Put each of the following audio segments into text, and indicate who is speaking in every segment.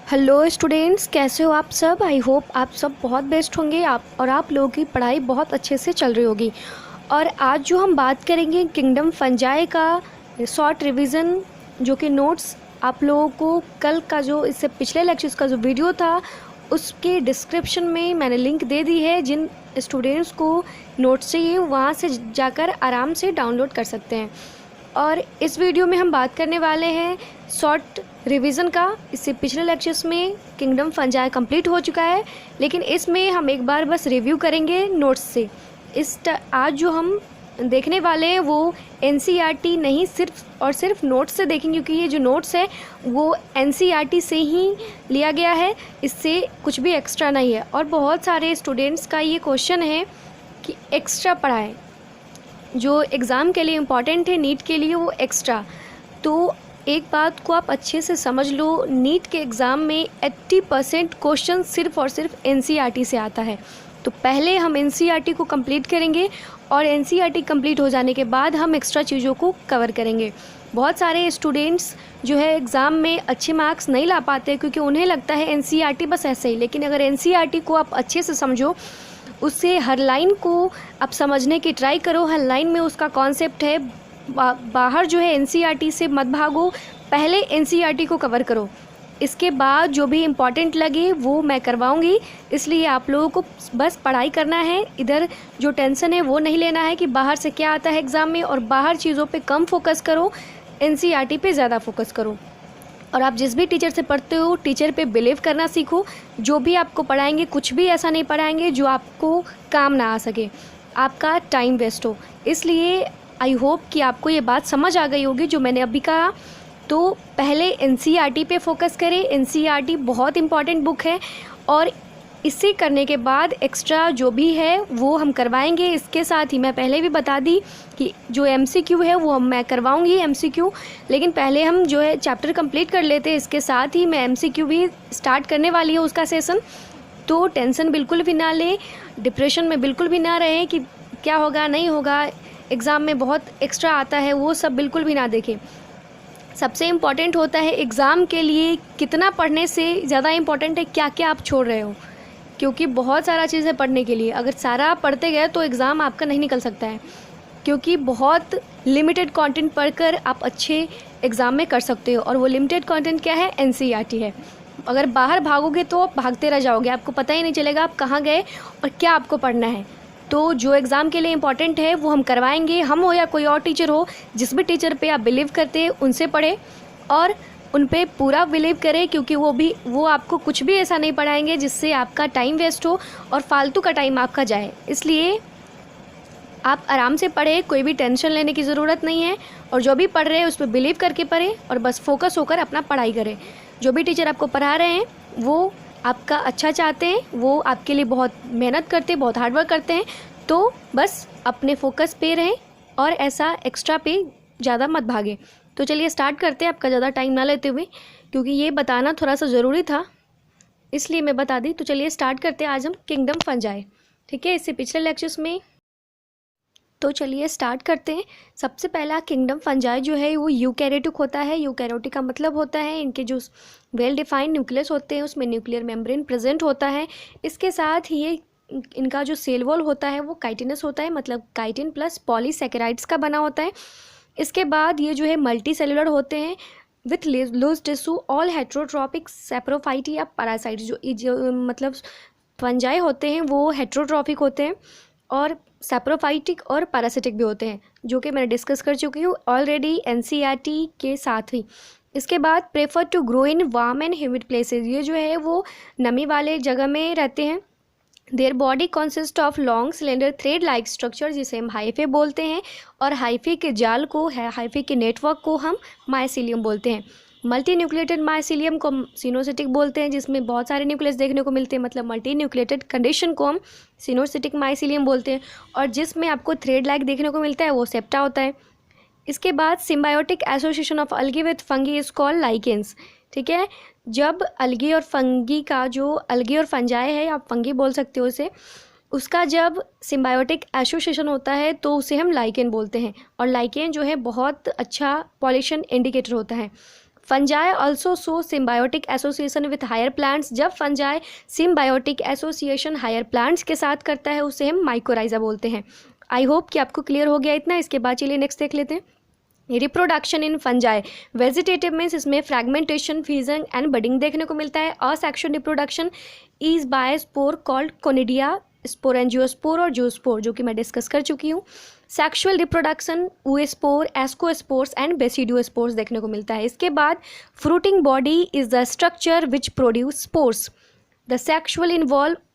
Speaker 1: Hello students, कैसे हो आप सब। आई होप आप सब बहुत बेस्ट होंगे आप लोगों की पढ़ाई बहुत अच्छे से चल रही होगी। और आज जो हम बात करेंगे किंगडम फंजाई का शॉर्ट रिवीजन, जो कि नोट्स आप लोगों को कल का जो इससे पिछले लेक्चर्स का जो वीडियो था उसके डिस्क्रिप्शन में मैंने लिंक दे दी है। जिन स्टूडेंट्स को नोट्स चाहिए वहाँ से जाकर आराम से डाउनलोड कर सकते हैं। और इस वीडियो में हम बात करने वाले हैं शॉर्ट रिवीजन का। इससे पिछले लेक्चर्स में किंगडम फंजाई कंप्लीट हो चुका है, लेकिन इसमें हम एक बार बस रिव्यू करेंगे नोट्स से। आज जो हम देखने वाले हैं वो एनसीईआरटी नहीं सिर्फ और सिर्फ नोट्स से देखेंगे, क्योंकि ये जो नोट्स है वो एनसीईआरटी से ही लिया गया है, इससे कुछ भी एक्स्ट्रा नहीं है। और बहुत सारे स्टूडेंट्स का ये क्वेश्चन है कि एक्स्ट्रा पढ़ाएं, जो एग्ज़ाम के लिए इम्पॉर्टेंट है नीट के लिए वो एक्स्ट्रा। तो एक बात को आप अच्छे से समझ लो, नीट के एग्ज़ाम में 80% क्वेश्चन सिर्फ और सिर्फ एनसीईआरटी से आता है। तो पहले हम एनसीईआरटी को कंप्लीट करेंगे और एनसीईआरटी कंप्लीट हो जाने के बाद हम एक्स्ट्रा चीज़ों को कवर करेंगे। बहुत सारे स्टूडेंट्स जो है एग्ज़ाम में अच्छे मार्क्स नहीं ला पाते क्योंकि उन्हें लगता है एनसीईआरटी बस ऐसे ही। लेकिन अगर एनसीईआरटी को आप अच्छे से समझो, उससे हर लाइन को आप समझने की ट्राई करो, हर लाइन में उसका कॉन्सेप्ट है। बाहर जो है एनसीईआरटी से मत भागो, पहले एनसीईआरटी को कवर करो, इसके बाद जो भी इम्पॉर्टेंट लगे वो मैं करवाऊंगी। इसलिए आप लोगों को बस पढ़ाई करना है, इधर जो टेंशन है वो नहीं लेना है कि बाहर से क्या आता है एग्ज़ाम में, और बाहर चीज़ों पे कम फोकस करो, एनसीईआरटी पे ज़्यादा फोकस करो। और आप जिस भी टीचर से पढ़ते हो टीचर पे बिलीव करना सीखो। जो भी आपको पढ़ाएंगे कुछ भी ऐसा नहीं पढ़ाएंगे जो आपको काम ना आ सके, आपका टाइम वेस्ट हो। इसलिए आई होप कि आपको ये बात समझ आ गई होगी जो मैंने अभी कहा। तो पहले एनसीईआरटी पे फोकस करें, एनसीईआरटी बहुत इंपॉर्टेंट बुक है, और इसे करने के बाद एक्स्ट्रा जो भी है वो हम करवाएंगे। इसके साथ ही मैं पहले भी बता दी कि जो एमसीक्यू है वो मैं करवाऊंगी एमसीक्यू, लेकिन पहले हम जो है चैप्टर कंप्लीट कर लेते हैं। इसके साथ ही मैं एमसीक्यू भी स्टार्ट करने वाली हूँ उसका सेशन। तो टेंशन बिल्कुल भी ना लें, डिप्रेशन में बिल्कुल भी ना रहें कि क्या होगा नहीं होगा, एग्ज़ाम में बहुत एक्स्ट्रा आता है, वो सब बिल्कुल भी ना देखें। सबसे इम्पॉर्टेंट होता है एग्ज़ाम के लिए कितना पढ़ने से ज़्यादा इम्पॉर्टेंट है क्या क्या आप छोड़ रहे हो, क्योंकि बहुत सारा चीज़ है पढ़ने के लिए। अगर सारा पढ़ते गए तो एग्ज़ाम आपका नहीं निकल सकता है, क्योंकि बहुत लिमिटेड कंटेंट पढ़कर आप अच्छे एग्ज़ाम में कर सकते हो। और वो लिमिटेड कंटेंट क्या है, एनसीईआरटी है। अगर बाहर भागोगे तो आप भागते रह जाओगे, आपको पता ही नहीं चलेगा आप कहाँ गए और क्या आपको पढ़ना है। तो जो एग्ज़ाम के लिए इम्पॉर्टेंट है वो हम करवाएंगे, हम हो या कोई और टीचर हो। जिस भी टीचर पे आप बिलीव करते हैं उनसे पढ़ें और उन पे पूरा बिलीव करें, क्योंकि वो आपको कुछ भी ऐसा नहीं पढ़ाएंगे जिससे आपका टाइम वेस्ट हो और फालतू का टाइम आपका जाए। इसलिए आप आराम से पढ़ें, कोई भी टेंशन लेने की ज़रूरत नहीं है, और जो भी पढ़ रहे हैं उस पर बिलीव करके पढ़ें और बस फोकस होकर अपना पढ़ाई करें। जो भी टीचर आपको पढ़ा रहे हैं वो आपका अच्छा चाहते हैं, वो आपके लिए बहुत मेहनत करते हैं, बहुत हार्डवर्क करते हैं। तो बस अपने फोकस पे रहें और ऐसा एक्स्ट्रा पे ज़्यादा मत भागें। तो चलिए स्टार्ट करते हैं, आपका ज़्यादा टाइम ना लेते हुए, क्योंकि ये बताना थोड़ा सा ज़रूरी था इसलिए मैं बता दी। तो चलिए स्टार्ट करते हैं आज हम किंगडम फंजाई, ठीक है, इससे पिछले लेक्चर्स में। तो चलिए स्टार्ट करते हैं। सबसे पहला किंगडम फंजाई जो है वो यूकैरियोटिक होता है। यूकैरियोटिक का मतलब होता है इनके जो वेल डिफाइंड न्यूक्लियस होते हैं उसमें न्यूक्लियर मेम्ब्रेन प्रेजेंट होता है। इसके साथ ही ये इनका जो सेल वॉल होता है वो काइटिनस होता है, मतलब काइटिन प्लस पॉलीसैकेराइड्स का बना होता है। इसके बाद ये जो है मल्टी सेलुलर होते हैं with loose tissue, all heterotrophic saprophytic या पैरासाइट। जो मतलब फंजाई होते हैं वो हेट्रोट्रॉपिक होते हैं और सैप्रोफाइटिक और पैरासिटिक भी होते हैं, जो कि मैंने डिस्कस कर चुकी हूँ ऑलरेडी एनसीईआरटी के साथ ही। इसके बाद prefer to grow in warm and humid places, ये जो है वो नमी वाले जगह में रहते हैं। Their body consist of long cylinder thread like structure, जिसे हम हाइफे बोलते हैं, और हाइफे के जाल को हाइफे के नेटवर्क को हम माइसीलियम बोलते हैं। मल्टी न्यूक्लिएटेड माइसीलियम को हम सिनोसिटिक बोलते हैं, जिसमें बहुत सारे न्यूक्लियस देखने को मिलते हैं, मतलब मल्टी न्यूक्लिएटेड कंडीशन को हम सिनोसिटिक माइसीलियम बोलते हैं। और जिसमें आपको थ्रेड लाइक देखने को मिलता है वो सेप्टा होता है। इसके बाद symbiotic association of algae with fungi is called lichens, ठीक है। जब अलगी और फंगी का जो अलगी और फंजाई है, आप फंगी बोल सकते हो उसे, उसका जब सिम्बायोटिक एसोसिएशन होता है तो उसे हम लाइकेन बोलते हैं। और लाइकेन जो है बहुत अच्छा पॉल्यूशन इंडिकेटर होता है। Fungi also show symbiotic association with higher plants. जब fungi symbiotic association higher plants के साथ करता है उसे हम माइकोराइजा बोलते हैं। आई होप कि आपको क्लियर हो गया इतना। इसके बाद चलिए नेक्स्ट देख लेते हैं। Reproduction in fungi vegetative means इसमें फ्रैगमेंटेशन, फ्यूजन एंड बडिंग देखने को मिलता है। Asexual reproduction is by spore called conidia, sporangiospore और जूस्पोर, जो कि मैं डिस्कस कर चुकी हूँ। Sexual reproduction oospore, ascospores and basidiospores देखने को मिलता है। इसके बाद fruiting body is the structure which produce spores. The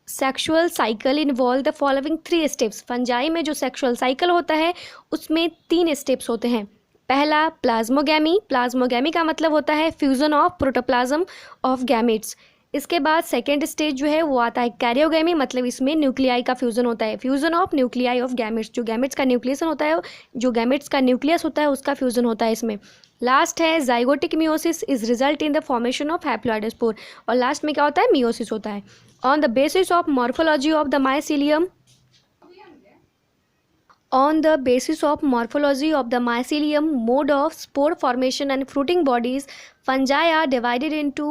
Speaker 1: sexual cycle involve the following 3 steps. Fungi में जो सेक्शुअल साइकिल होता है उसमें 3 स्टेप्स होते हैं। पहला प्लाज्मोगैमी, प्लाज्मोगैमी का मतलब होता है fusion of protoplasm of gametes. इसके बाद सेकेंड स्टेज जो है वो आता है कैरियोगैमी, मतलब इसमें न्यूक्लियाई का फ्यूजन होता है, fusion of nuclei of gametes. जो गैमेट्स का न्यूक्लियसन होता है, जो गैमेट्स का न्यूक्लियस होता है उसका फ्यूजन होता है इसमें। लास्ट है zygotic meiosis is result in the formation of haploid spore, और लास्ट में क्या होता है, मियोसिस होता है। On the basis of morphology of the mycelium On the basis of morphology of the mycelium, mode of spore formation and fruiting bodies, fungi are divided into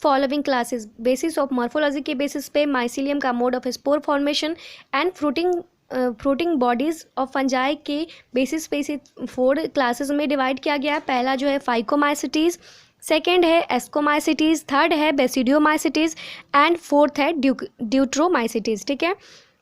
Speaker 1: following classes. Basis of morphology के basis पे mycelium का mode of spore formation and fruiting bodies of fungi के basis पे इसे 4 classes में divide किया गया है। पहला जो है फाइकोमाइसिटीज, सेकेंड है एस्कोमाइसिटीज, थर्ड है बेसिडियोमाइसिटीज एंड फोर्थ है ड्यूट्रोमाइसिटीज। ठीक है,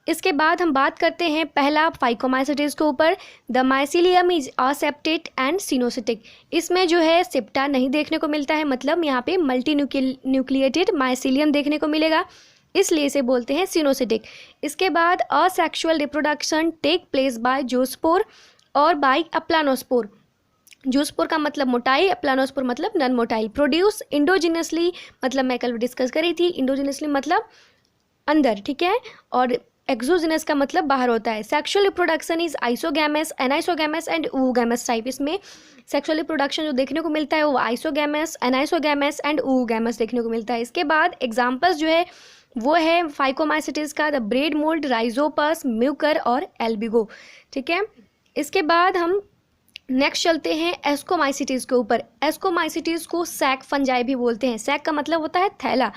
Speaker 1: इसके बाद हम बात करते हैं पहला फाइकोमाइसिटीज के ऊपर। The mycelium is aseptate and coenocytic. इसमें जो है सेप्टा नहीं देखने को मिलता है, मतलब यहाँ पे मल्टी न्यूक्लिएटेड माइसीलियम देखने को मिलेगा, इसलिए इसे बोलते हैं सिनोसिटिक। इसके बाद asexual reproduction take place by zoospore और बाय अप्लानोस्पोर। जूस्पोर का मतलब मोटाई, अप्लानोस्पोर मतलब नॉन मोटाइल। प्रोड्यूस इंडोजिनसली, मतलब मैं कल डिस्कस करी थी, इंडोजिनसली मतलब अंदर, ठीक है, और एक्सोजिनस का मतलब बाहर होता है। Sexual reproduction is isogamous, anisogamous and oogamous type. इसमें सेक्सुअल रिप्रोडक्शन जो देखने को मिलता है वो आइसोगैमस, एनाइसोगैमस एंड oogamous देखने को मिलता है। इसके बाद एग्जाम्पल्स जो है वो है फाइकोमाइसिटीज का the bread mould, Rhizopus, Mucor और एल्बिगो। ठीक है, इसके बाद हम नेक्स्ट चलते हैं एस्कोमाइसिटीज के ऊपर। एस्कोमाइसिटीज को सैक फंजाई भी बोलते हैं। सैक का मतलब होता है थैला।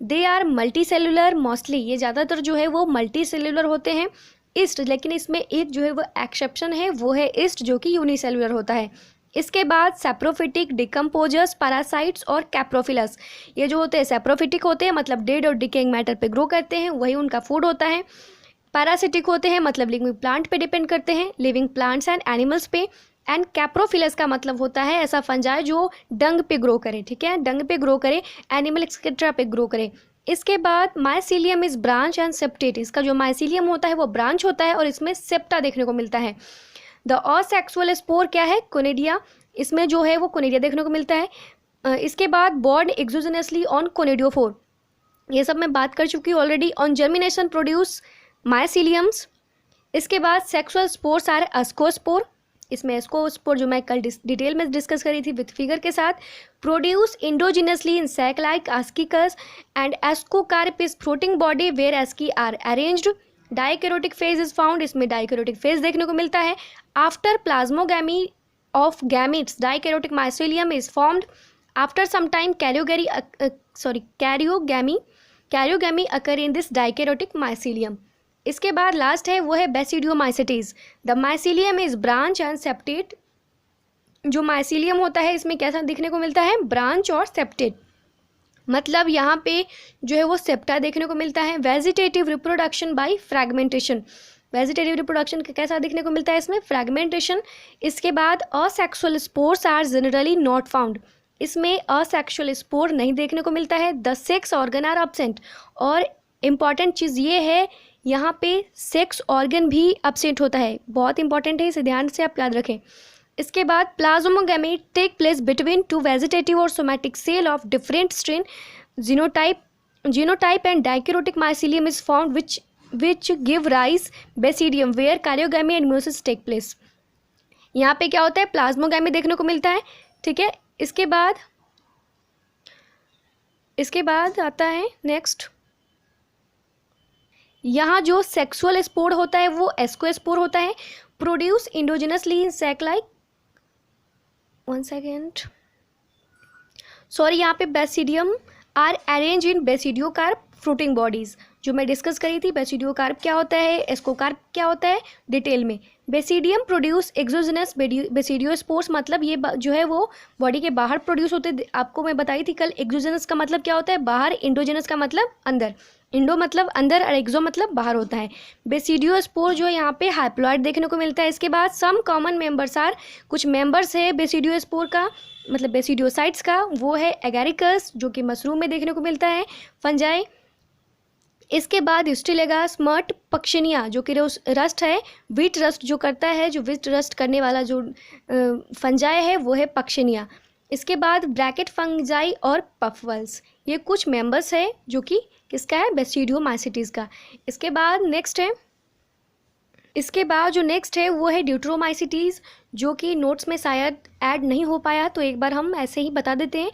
Speaker 1: They are multi cellular mostly, ये ज़्यादातर जो है वो मल्टी सेलुलर होते हैं ईस्ट, लेकिन इसमें एक जो है वो एक्सेप्शन है, वो है ईस्ट जो कि यूनिसेलुलर होता है। इसके बाद सेप्रोफिटिक, डिकम्पोजर्स, पैरासाइट्स और कैप्रोफिलस। ये जो होते हैं सेप्रोफिटिक होते हैं, मतलब डेड और डिकेइंग मैटर पे ग्रो करते हैं, वही उनका फूड होता है। पैरासिटिक होते हैं, मतलब लिविंग प्लांट पे डिपेंड करते हैं, लिविंग प्लांट्स एंड एनिमल्स पे। एंड कैप्रोफिलस का मतलब होता है ऐसा फंजाई जो डंग पे ग्रो करे, ठीक है, डंग पे ग्रो करे, एनिमल एक्सेट्रा पे ग्रो करे। इसके बाद mycelium is branch and septate. इसका जो माइसीलियम होता है वो ब्रांच होता है और इसमें सेप्टा देखने को मिलता है। द असेक्सुअल स्पोर क्या है, कोनिडिया, इसमें जो है वो कोनिडिया देखने को मिलता है। इसके बाद बॉर्न एक्सोजिनसली ऑन कोनिडियोफोर, ये सब मैं बात कर चुकी हूँ already. On germination produce myceliums. इसके बाद सेक्सुअल स्पोर्स आर एस्कोस्पोर, इसमें एस्कोस्पोर जो मैं कल डिटेल में डिस्कस करी थी विथ फिगर के साथ। Produce endogenously in sac like ascus and ascocarp is floating body where asci are arranged. Dikaryotic phase is found, इसमें डाइकैरोटिक फेज देखने को मिलता है। After plasmogamy of gametes dikaryotic mycelium is formed. After some time karyogamy occur in this dikaryotic mycelium. इसके बाद last है वो है basidiomycetes. The mycelium is branch and septate. जो माइसीलियम होता है इसमें कैसा दिखने को मिलता है, ब्रांच और सेप्टेट, मतलब यहाँ पे जो है वो सेप्टा देखने को मिलता है। Vegetative reproduction by fragmentation, vegetative reproduction कैसा दिखने को मिलता है इसमें, फ्रैगमेंटेशन। इसके बाद asexual spores are generally not found, इसमें असेक्सुअल स्पोर नहीं देखने को मिलता है। The sex organ are absent, और इम्पॉर्टेंट चीज़ ये है यहाँ पे सेक्स ऑर्गन भी एब्सेंट होता है, बहुत इंपॉर्टेंट है, इसे ध्यान से आप याद रखें। इसके बाद plasmogamy take place between 2 vegetative और somatic cell of different strain genotype and dikaryotic mycelium is found which give rise basidium where karyogamy and meiosis take place. यहाँ पे क्या होता है, प्लाज्मोगैमी देखने को मिलता है, ठीक है। इसके बाद आता है नेक्स्ट, यहाँ जो सेक्सुअल स्पोर होता है वो एस्कोस्पोर होता है। Produce endogenously in sac like, 1 second, sorry, यहाँ पे basidium are arrange in basidiocarp fruiting bodies, जो मैं डिस्कस करी थी। बेसिडियोकार्प क्या होता है, एस्कोकार्प क्या होता है, डिटेल में। बेसिडियम प्रोड्यूस एक्सोजेनस बेसिडियोस्पोर्स, मतलब ये जो है वो बॉडी के बाहर प्रोड्यूस होते हैं। आपको मैं बताई थी कल, एक्सोजेनस का मतलब क्या होता है, बाहर, इंडोजेनस का मतलब अंदर। इंडो मतलब अंदर और एक्सो मतलब बाहर होता है। बेसिडियोस्पोर जो है यहाँ पे हाइप्लॉइड देखने को मिलता है। इसके बाद सम कॉमन मेंबर्स आर, कुछ मेंबर्स है बेसिडियोस्पोर का, मतलब बेसिडियोसाइट्स का, वो है एगैरिकस जो कि मशरूम में देखने को मिलता है, फंजाई। इसके बाद स्टिलेगा स्मर्ट पक्शिनिया जो कि रस्ट है, वीट रस्ट जो करता है, जो वीट रस्ट करने वाला जो फंजाई है वो है पक्शिनिया। इसके बाद ब्रैकेट फंजाई और पफवल्स, ये कुछ मेंबर्स है जो कि किसका है, बेसिडियोमाइसिटीज का। इसके बाद नेक्स्ट है, इसके बाद जो नेक्स्ट है वो है ड्यूट्रोमाइसिटीज, जो कि नोट्स में शायद ऐड नहीं हो पाया, तो एक बार हम ऐसे ही बता देते हैं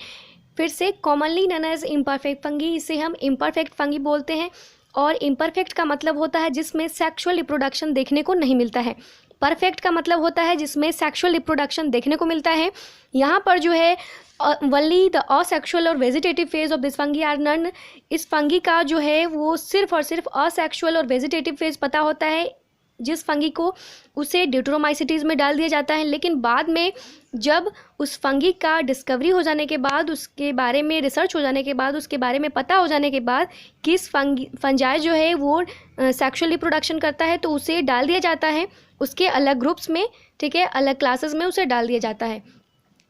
Speaker 1: फिर से। Commonly known as imperfect fungi, इसे हम इम्परफेक्ट फंगी बोलते हैं। और इम्परफेक्ट का मतलब होता है जिसमें सेक्सुअल रिप्रोडक्शन देखने को नहीं मिलता है। परफेक्ट का मतलब होता है जिसमें सेक्सुअल रिप्रोडक्शन देखने को मिलता है। यहाँ पर जो है वनली द असेक्सुअल और vegetative phase of this fungi are none, इस फंगी का जो है वो सिर्फ और सिर्फ असेक्सुअल और वेजिटेटिव फेज पता होता है जिस फंगी को, उसे ड्यूट्रोमाइसिटीज में डाल दिया जाता है। लेकिन बाद में जब उस फंगी का डिस्कवरी हो जाने के बाद, उसके बारे में रिसर्च हो जाने के बाद, उसके बारे में पता हो जाने के बाद कि इस फंजाई जो है वो सेक्सुअल रिप्रोडक्शन करता है, तो उसे डाल दिया जाता है उसके अलग ग्रुप्स में, ठीक है, अलग क्लासेस में उसे डाल दिया जाता है।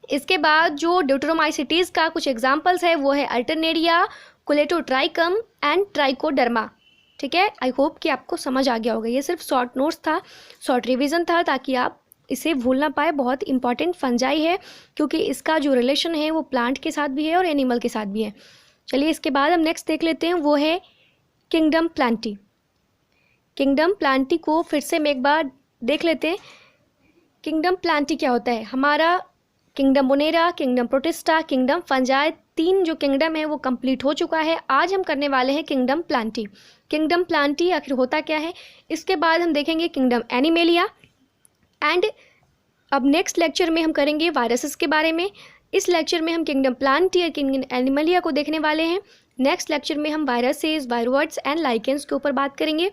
Speaker 1: इसके बाद जो ड्यूट्रोमाइसिटीज का कुछ एग्जाम्पल्स है वो है अल्टरनेरिया, कोलेटोट्राइकम एंड ट्राइकोडर्मा, ठीक है। आई होप कि आपको समझ आ गया होगा। ये सिर्फ शॉर्ट नोट्स था, शॉर्ट रिवीजन था, ताकि आप इसे भूल ना पाए। बहुत इंपॉर्टेंट फंजाई है क्योंकि इसका जो रिलेशन है वो प्लांट के साथ भी है और एनिमल के साथ भी है। चलिए इसके बाद हम नेक्स्ट देख लेते हैं, वो है किंगडम प्लांटी। किंगडम प्लांटी को फिर से मैं एक बार देख लेते हैं। किंगडम प्लांटी क्या होता है, हमारा kingdom Monera, kingdom protista, kingdom fungi, 3 जो किंगडम है वो कंप्लीट हो चुका है। आज हम करने वाले हैं किंगडम प्लांटी। किंगडम प्लांटी आखिर होता क्या है, इसके बाद हम देखेंगे किंगडम एनिमेलिया। एंड अब नेक्स्ट लेक्चर में हम करेंगे वायरसेस के बारे में। इस लेक्चर में हम किंगडम प्लांटी और किंगडम एनिमेलिया को देखने वाले हैं। नेक्स्ट लेक्चर में हम वायरसेस, वायरोइड्स एंड लाइकेंस के ऊपर बात करेंगे।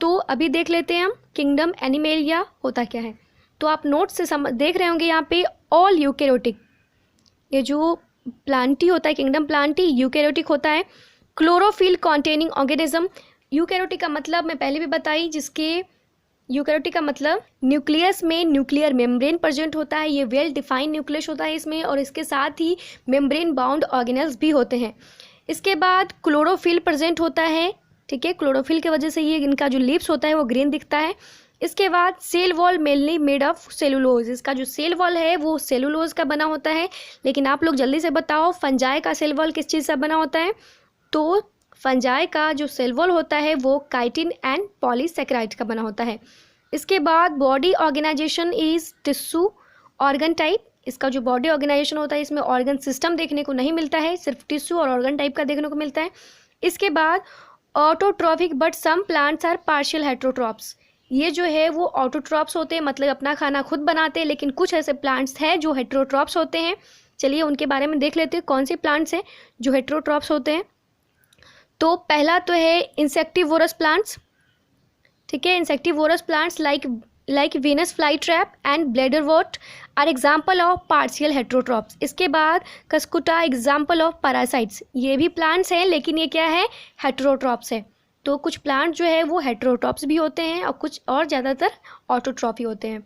Speaker 1: तो अभी देख लेते हैं हम किंगडम एनिमेलिया होता क्या है। तो आप नोट से देख रहे होंगे यहाँ पे ऑल यूकेरियोटिक, ये जो प्लांटी होता है किंगडम प्लांटी यूकेरियोटिक होता है। क्लोरोफिल कॉन्टेनिंग ऑर्गेनिज्म, यूकेरियोटिक का मतलब मैं पहले भी बताई, जिसके यूकेरियोटिक का मतलब न्यूक्लियस में न्यूक्लियर मेम्ब्रेन प्रेजेंट होता है। ये वेल डिफाइंड न्यूक्लियस होता है इसमें, और इसके साथ ही मेम्ब्रेन बाउंड ऑर्गेनेल्स भी होते हैं। इसके बाद क्लोरोफिल प्रेजेंट होता है, ठीक है, क्लोरोफिल की वजह से ये इनका जो लीव्स होता है वो ग्रीन दिखता है। इसके बाद cell wall mainly made of cellulose, इसका जो सेल वॉल है वो सेलुलोज का बना होता है। लेकिन आप लोग जल्दी से बताओ फंजाई का सेल वॉल किस चीज़ से बना होता है। तो फंजाई का जो सेल वॉल होता है वो काइटिन एंड पॉलीसेकेराइड का बना होता है। इसके बाद body organization is tissue organ type, इसका जो बॉडी ऑर्गेनाइजेशन होता है इसमें ऑर्गन सिस्टम देखने को नहीं मिलता है, सिर्फ टिश्यू और ऑर्गन टाइप का देखने को मिलता है। इसके बाद autotrophic but some plants are partial heterotrophs, ये जो है वो ऑटोट्रॉप्स होते हैं, मतलब अपना खाना खुद बनाते हैं। लेकिन कुछ ऐसे प्लांट्स हैं जो हेट्रोट्रॉप्स होते हैं। चलिए उनके बारे में देख लेते हैं कौन से प्लांट्स हैं जो हेट्रोट्रॉप्स होते हैं। तो पहला तो है इंसेक्टिवोरस प्लांट्स, ठीक है। Insectivorous plants like Venus fly trap and bladderwort are example of partial heterotrophs. इसके बाद कस्कुटा एग्जाम्पल ऑफ पैरासाइट्स, ये भी प्लांट्स हैं लेकिन ये क्या है, हेट्रोट्रॉप्स है। तो कुछ प्लांट जो है वो हेट्रोट्रॉप्स भी होते हैं और कुछ और ज़्यादातर ऑटोट्रॉफी होते हैं।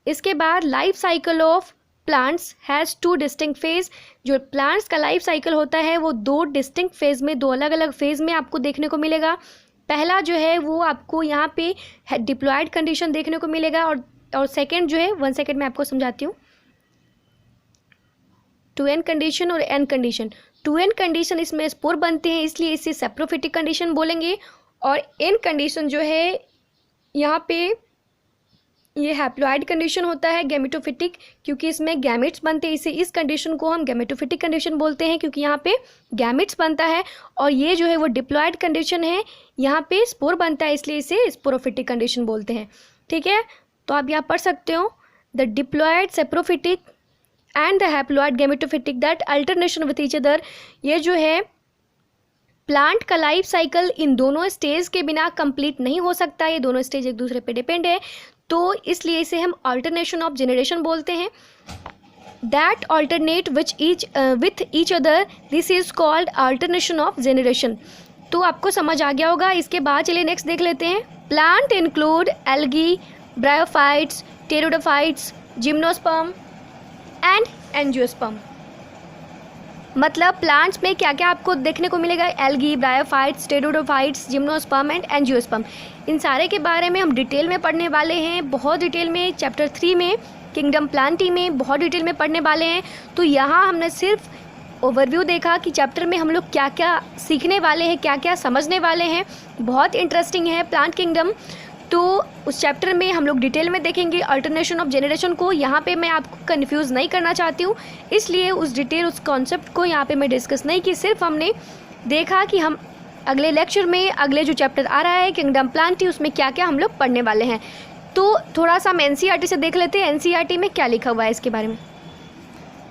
Speaker 1: इसके बाद life cycle of plants has 2 distinct phase, जो प्लांट्स का लाइफ साइकिल होता है वो 2 डिस्टिंक्ट फेज में, 2 अलग अलग फेज में आपको देखने को मिलेगा। पहला जो है वो आपको यहाँ पे डिप्लॉयड कंडीशन देखने को मिलेगा, और सेकेंड जो है, 1 सेकेंड में आपको समझाती हूँ, 2n कंडीशन और n कंडीशन। 2n कंडीशन इसमें स्पोर बनते हैं इसलिए इसे सेप्रोफिटिक कंडीशन बोलेंगे, और n कंडीशन जो है यहाँ पे ये हैप्लॉइड कंडीशन होता है, गैमेटोफिटिक, क्योंकि इसमें गैमेट्स बनते हैं, इस कंडीशन को हम गैमेटोफिटिक कंडीशन बोलते हैं क्योंकि यहाँ पे गैमेट्स बनता है। और ये जो है वो डिप्लॉयड कंडीशन है, यहाँ पे स्पोर बनता है इसलिए इसे स्पोरोफिटिक कंडीशन बोलते हैं, ठीक है। तो आप यहाँ पढ़ सकते हो the diploid sporophytic and the haploid gametophytic that alternation with each other. ये जो है प्लांट का लाइफ साइकिल इन दोनों स्टेज के बिना कंप्लीट नहीं हो सकता, ये दोनों स्टेज एक दूसरे पे डिपेंड है, तो इसलिए इसे हम अल्टरनेशन ऑफ जनरेशन बोलते हैं। That alternate with each other, this is called alternation of generation. तो आपको समझ आ गया होगा। इसके बाद चलिए नेक्स्ट देख लेते हैं। Plant include algae, bryophytes, pteridophytes, gymnosperm and angiosperm. मतलब प्लांट्स में क्या क्या आपको देखने को मिलेगा, algae, bryophytes, pteridophytes, gymnosperm and angiosperm. इन सारे के बारे में हम डिटेल में पढ़ने वाले हैं, बहुत डिटेल में, चैप्टर 3 में किंगडम प्लांटी में बहुत डिटेल में पढ़ने वाले हैं। तो यहाँ हमने सिर्फ ओवरव्यू देखा कि चैप्टर में हम लोग क्या क्या सीखने वाले हैं, क्या क्या समझने वाले हैं। बहुत इंटरेस्टिंग है प्लांट किंगडम। तो उस चैप्टर में हम लोग डिटेल में देखेंगे अल्टरनेशन ऑफ जनरेशन को। यहाँ पे मैं आपको कंफ्यूज नहीं करना चाहती हूँ, इसलिए उस कॉन्सेप्ट को यहाँ पे मैं डिस्कस नहीं की। सिर्फ हमने देखा कि हम अगले लेक्चर में अगले जो चैप्टर आ रहा है किंगडम प्लांटी, उसमें क्या क्या हम लोग पढ़ने वाले हैं। तो थोड़ा सा हम एनसीईआरटी से देख लेते हैं एनसीईआरटी में क्या लिखा हुआ है इसके बारे में।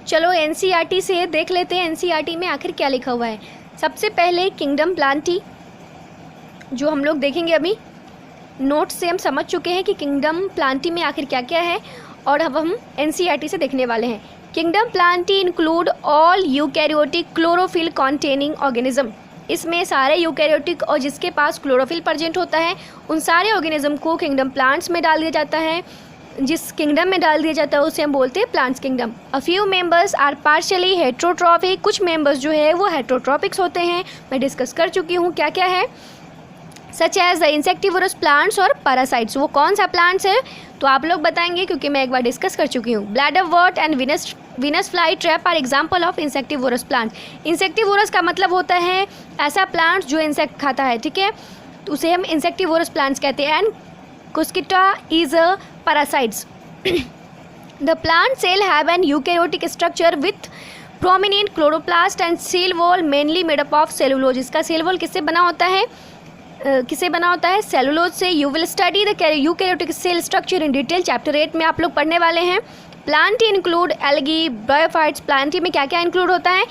Speaker 1: चलो एनसीईआरटी से देख लेते हैं एनसीईआरटी में आखिर क्या लिखा हुआ है। सबसे पहले किंगडम प्लांटी जो हम लोग देखेंगे, अभी नोट से हम समझ चुके हैं कि किंगडम प्लांटी में आखिर क्या क्या है, और अब हम एनसीईआरटी से देखने वाले हैं। Kingdom Plantae include all eukaryotic chlorophyll containing organism. इसमें सारे यूकैरियोटिक और जिसके पास क्लोरोफिल प्रेजेंट होता है उन सारे ऑर्गेनिज्म को किंगडम प्लांट्स में डाल दिया जाता है। जिस किंगडम में डाल दिया जाता है उसे हम बोलते हैं plants kingdom. A few members are partially heterotrophic, कुछ मेंबर्स जो है वो हेट्रोट्रॉपिक्स होते हैं। मैं डिस्कस कर चुकी हूँ क्या क्या है, such as the insectivorous plants और पैरासाइट्स। वो कौन सा प्लांट्स है तो आप लोग बताएंगे क्योंकि मैं एक बार डिस्कस कर चुकी हूँ। Bladderwort and Venus fly trap are example of insectivorous plant. Insectivorous का मतलब होता है ऐसा प्लांट जो इंसेक्ट खाता है, ठीक है, तो उसे हम इंसेक्टिवोरस प्लांट्स कहते हैं। And Cuscuta is a parasites. The plant cell have an eukaryotic structure with prominent chloroplast and cell wall mainly made up of cellulose. इसका सेल वॉल किससे बना होता है, सेलुलोज से। You will study the eukaryotic cell structure in detail, chapter 8 में आप लोग पढ़ने वाले हैं। Plantae include algae, bryophytes. Plantae में क्या क्या इंक्लूड होता है,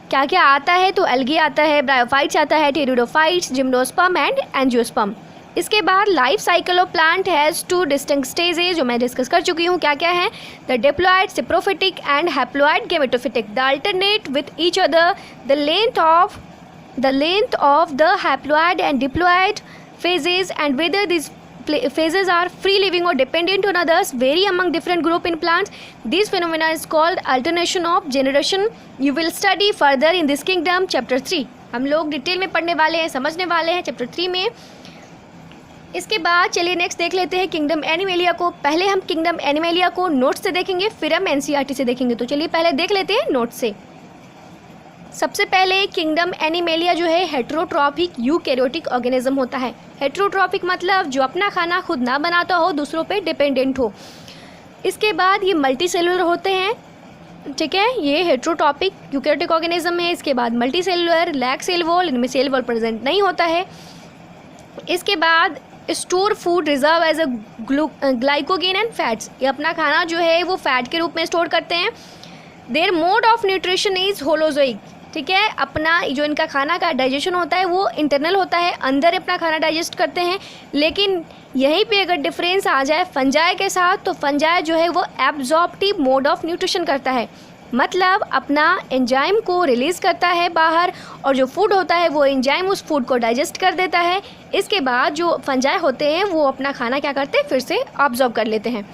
Speaker 1: क्या क्या आता है, तो एल्गी आता है, ब्रायोफाइट्स आता है, टेरिडोफाइट्स, जिम्नोस्पर्म एंड एंजियोस्पर्म। इसके बाद life cycle of plant has 2 distinct stages जो मैं डिस्कस कर चुकी हूँ। क्या क्या है, the diploid sporophytic and haploid gametophytic. The alternate with each other, the length of the haploid and diploid phases and whether these phases are free living or dependent on others vary among different group in plants. This phenomena is called alternation of generation. You will study further in this kingdom chapter 3. हम लोग detail में पढ़ने वाले हैं, समझने वाले हैं chapter 3 में। इसके बाद चलिए नेक्स्ट देख लेते हैं किंगडम एनिमेलिया को। पहले हम किंगडम एनिमेलिया को नोट से देखेंगे, फिर हम एनसीईआरटी से देखेंगे। तो चलिए पहले देख लेते हैं नोट से। सबसे पहले किंगडम एनिमेलिया जो है हेट्रोट्रॉपिक यूकैरियोटिक ऑर्गेनिज्म होता है। हेट्रोट्रॉपिक मतलब जो अपना खाना खुद ना बनाता हो, दूसरों पे डिपेंडेंट हो। इसके बाद ये मल्टी सेलुलर होते हैं, ठीक है, ये हेट्रोट्रॉपिक यूकैरियोटिक ऑर्गेनिज्म है। इसके बाद multicellular, lack cell wall, इनमें सेल वॉल प्रेजेंट नहीं होता है। इसके बाद store food reserve as a glycogen and fats. ये अपना खाना जो है वो फैट के रूप में स्टोर करते हैं। Their mode of nutrition is holozoic, ठीक है, अपना जो इनका खाना का डाइजेशन होता है वो इंटरनल होता है, अंदर अपना खाना डाइजेस्ट करते हैं। लेकिन यहीं पे अगर डिफरेंस आ जाए फंजाई के साथ, तो फंजाई जो है वो एब्जॉर्प्टिव मोड ऑफ न्यूट्रिशन करता है, मतलब अपना एंजाइम को रिलीज़ करता है बाहर, और जो फूड होता है वो एंजाइम उस फूड को डाइजेस्ट कर देता है। इसके बाद जो फंजाई होते हैं वो अपना खाना क्या करते हैं, फिर से ऑब्जॉर्व कर लेते हैं।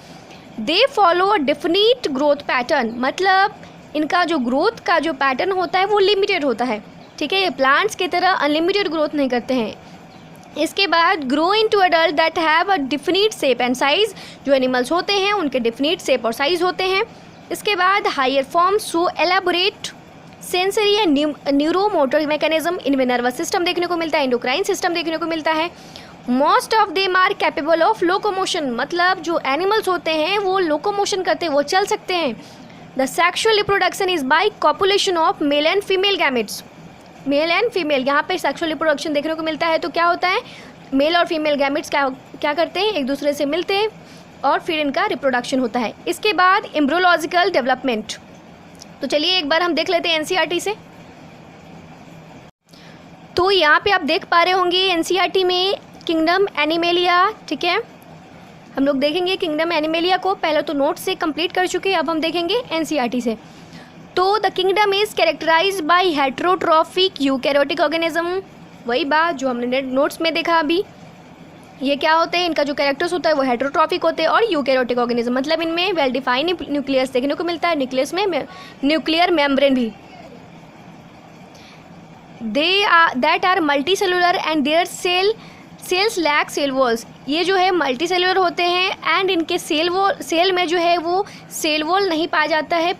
Speaker 1: They follow a definite growth pattern, मतलब इनका जो ग्रोथ का जो पैटर्न होता है वो लिमिटेड होता है, ठीक है, ये प्लांट्स की तरह अनलिमिटेड ग्रोथ नहीं करते हैं। इसके बाद grow into adult that have a definite shape and size. जो एनिमल्स होते हैं उनके डिफिनिट शेप और साइज होते हैं। इसके बाद higher forms so elaborate sensory and neuromotor mechanism, इनमें नर्वस सिस्टम देखने को मिलता है, एंडोक्राइन सिस्टम देखने को मिलता है। Most of them are capable of locomotion, मतलब जो एनिमल्स होते हैं वो लोकोमोशन करते हैं, वो चल सकते हैं। The sexual reproduction is by copulation of male and female gametes. Mail and female, यहाँ पे सेक्शुअल रिप्रोडक्शन देखने को मिलता है। तो क्या होता है, मेल और फीमेल गैमेट्स क्या करते हैं, एक दूसरे से मिलते हैं और फिर इनका रिप्रोडक्शन होता है। इसके बाद एम्ब्रियोलॉजिकल डेवलपमेंट, तो चलिए एक बार हम देख लेते हैं एनसीईआरटी से। तो यहाँ पे आप देख पा रहे होंगे एनसीईआरटी में किंगडम एनिमेलिया, ठीक है। हम लोग देखेंगे किंगडम एनिमेलिया को, पहले तो नोट से कंप्लीट कर चुके हैं, अब हम देखेंगे एनसीईआरटी से। तो the kingdom is characterized by heterotrophic eukaryotic organism, वही बात जो हमने नोट्स में देखा अभी। ये क्या होते हैं, इनका जो कैरेक्टर्स होता है वो हेटेरोट्रॉफिक होते हैं और यूकैरियोटिक ऑर्गेनिज्म, मतलब इनमें वेल डिफाइंड न्यूक्लियस देखने को मिलता है, न्यूक्लियस में न्यूक्लियर मेम्ब्रेन भी। That are multi cellular and their cells lack cell walls, ये जो है मल्टी सेलुलर होते हैं एंड इनके सेल में जो है वो सेल वॉल नहीं पाया जाता है,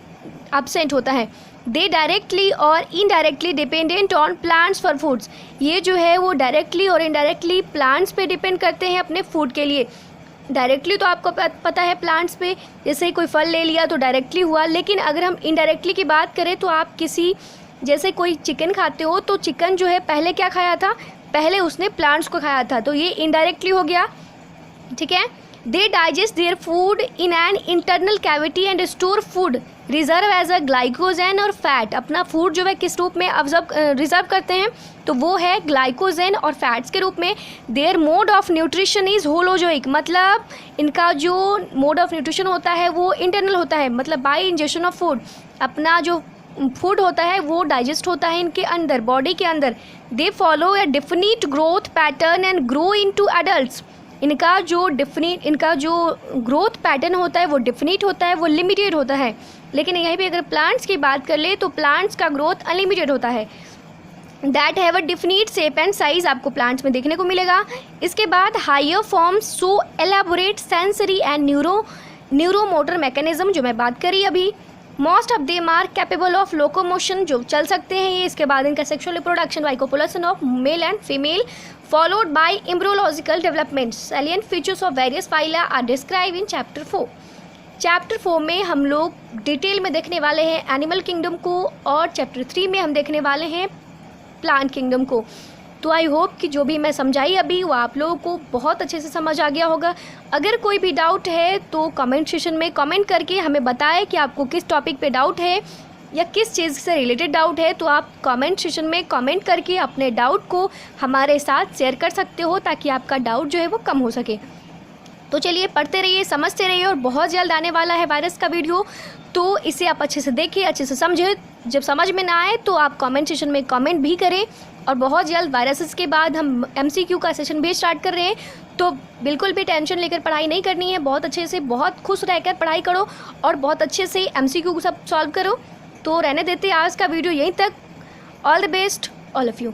Speaker 1: एब्सेंट होता है। दे डायरेक्टली और indirectly dependent on plants for foods, ये जो है वो डायरेक्टली और इनडायरेक्टली प्लांट्स पे डिपेंड करते हैं अपने फूड के लिए। डायरेक्टली तो आपको पता है प्लांट्स पे, जैसे कोई फल ले लिया तो डायरेक्टली हुआ, लेकिन अगर हम इनडायरेक्टली की बात करें तो आप किसी जैसे कोई चिकन खाते हो तो चिकन जो है पहले क्या खाया था, पहले उसने प्लांट्स को खाया था, तो ये इनडायरेक्टली हो गया, ठीक है। They digest their food in an internal cavity and store food reserve as a glycogen और फैट, अपना फूड जो है किस रूप में रिजर्व करते हैं, तो वो है ग्लाइकोजन और फैट्स के रूप में। Their mode of nutrition is holozoic, मतलब इनका जो मोड ऑफ न्यूट्रिशन होता है वो इंटरनल होता है, मतलब बाय इंजेक्शन ऑफ फूड, अपना जो फूड होता है वो डाइजेस्ट होता है इनके अंदर, बॉडी के अंदर। They follow A definite growth pattern and grow into adults, इनका जो ग्रोथ पैटर्न होता है वो डिफिनिट होता है, वो लिमिटेड होता है। लेकिन यहीं पे अगर प्लांट्स की बात कर ले तो प्लांट्स का ग्रोथ अनलिमिटेड होता है। That have a definite shape and size आपको प्लांट्स में देखने को मिलेगा। इसके बाद higher forms so elaborate sensory and neuromotor mechanism, जो मैं बात करी अभी। Most of them are capable of locomotion, जो चल सकते हैं ये। इसके बाद इनका sexual reproduction by copulation of male and female followed by embryological development. Salient features of various phyla are described in chapter 4. Chapter 4 में हम लोग डिटेल में देखने वाले हैं एनिमल किंगडम को, और चैप्टर 3 में हम देखने वाले हैं प्लांट किंगडम को। तो आई होप कि जो भी मैं समझाई अभी वो आप लोगों को बहुत अच्छे से समझ आ गया होगा। अगर कोई भी डाउट है तो कमेंट सेशन में कमेंट करके हमें बताएं कि आपको किस टॉपिक पे डाउट है या किस चीज़ से रिलेटेड डाउट है, तो आप कमेंट सेशन में कमेंट करके अपने डाउट को हमारे साथ शेयर कर सकते हो, ताकि आपका डाउट जो है वो कम हो सके। तो चलिए पढ़ते रहिए, समझते रहिए, और बहुत जल्द आने वाला है वायरस का वीडियो, तो इसे आप अच्छे से देखिए, अच्छे से समझें। जब समझ में ना आए तो आप कमेंट सेशन में कमेंट भी करें। और बहुत जल्द वायरसेस के बाद हम MCQ का सेशन भी स्टार्ट कर रहे हैं, तो बिल्कुल भी टेंशन लेकर पढ़ाई नहीं करनी है। बहुत अच्छे से, बहुत खुश रहकर पढ़ाई करो और बहुत अच्छे से MCQ सब सॉल्व करो। तो रहने देते आज का वीडियो यहीं तक। All the best all of you.